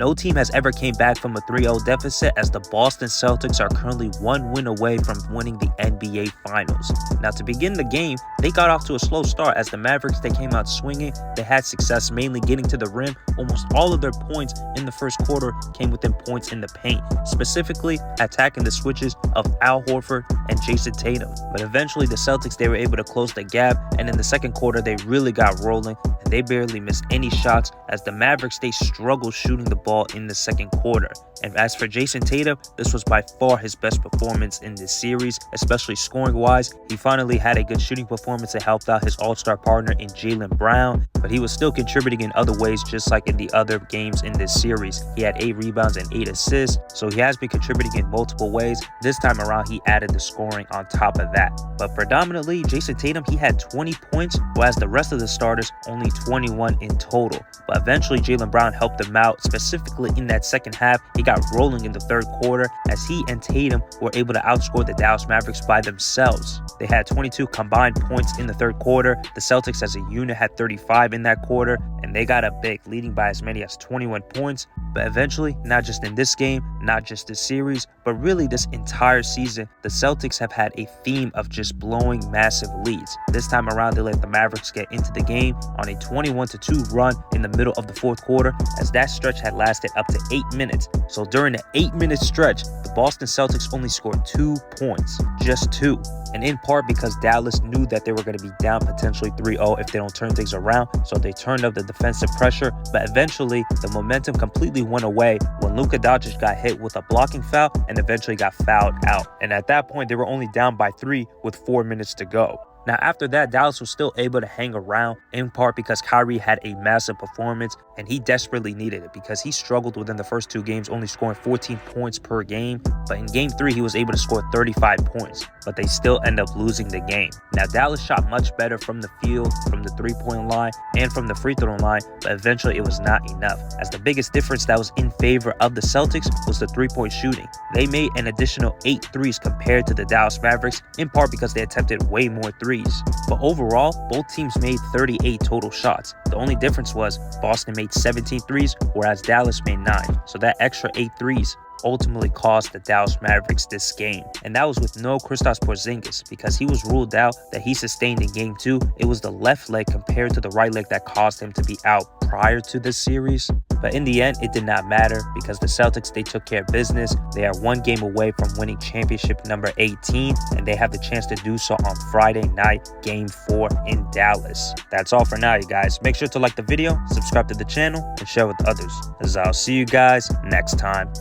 No team has ever came back from a 3-0 deficit, as the Boston Celtics are currently one win away from winning the NBA Finals. Now, to begin the game, they got off to a slow start as the Mavericks, they came out swinging. They had success mainly getting to the rim. Almost all of their points in the first quarter came within points in the paint, specifically attacking the switches of Al Horford and Jason Tatum. But eventually the Celtics, they were able to close the gap, and in the second quarter they really got rolling and they barely missed any shots, as the Mavericks, they struggled shooting the ball in the second quarter. And as for Jason Tatum, this was by far his best performance in this series, especially scoring wise. He finally had a good shooting performance that helped out his all-star partner in Jaylen Brown, but he was still contributing in other ways, just like in the other games in this series. He had 8 rebounds and 8 assists, so he has been contributing in multiple ways. This time around, he added the scoring on top of that. But predominantly, Jason Tatum, he had 20 points, whereas the rest of the starters only 21 in total. But eventually, Jaylen Brown helped them out, specifically in that second half. He got rolling in the third quarter as he and Tatum were able to outscore the Dallas Mavericks by themselves. They had 22 combined points in the third quarter. The Celtics as a unit had 35 in that quarter, and they got up big, leading by as many as 21 points. But eventually, not just in this game, not just this series, but really this entire season, the Celtics have had a theme of just blowing massive leads. This time around, they let the Mavericks get into the game on a 21-2 run in the middle of the fourth quarter, as that stretch had lasted up to 8 minutes. So during the 8-minute stretch, the Boston Celtics only scored 2 points, just 2. And in part because Dallas knew that they were going to be down potentially 3-0 if they don't turn things around, so they turned up the defensive pressure. But eventually, the momentum completely went away when Luka Doncic got hit with a blocking foul and eventually got fouled out. And at that point, they were only down by 3 with 4 minutes to go. Now, after that, Dallas was still able to hang around, in part because Kyrie had a massive performance, and he desperately needed it because he struggled within the first 2 games, only scoring 14 points per game. But in game 3, he was able to score 35 points, but they still end up losing the game. Now, Dallas shot much better from the field, from the 3-point line, and from the free throw line, but eventually it was not enough, as the biggest difference that was in favor of the Celtics was the 3-point shooting. They made an additional 8 threes compared to the Dallas Mavericks, in part because they attempted way more threes. But overall, both teams made 38 total shots. The only difference was Boston made 17 threes, whereas Dallas made 9. So that extra 8 threes ultimately cost the Dallas Mavericks this game. And that was with no Kristaps Porzingis, because he was ruled out that he sustained in game 2. It was the left leg compared to the right leg that caused him to be out prior to this series. But in the end, it did not matter because the Celtics, they took care of business. They are 1 game away from winning championship number 18, and they have the chance to do so on Friday night, game 4 in Dallas. That's all for now, you guys. Make sure to like the video, subscribe to the channel, and share with others, as I'll see you guys next time.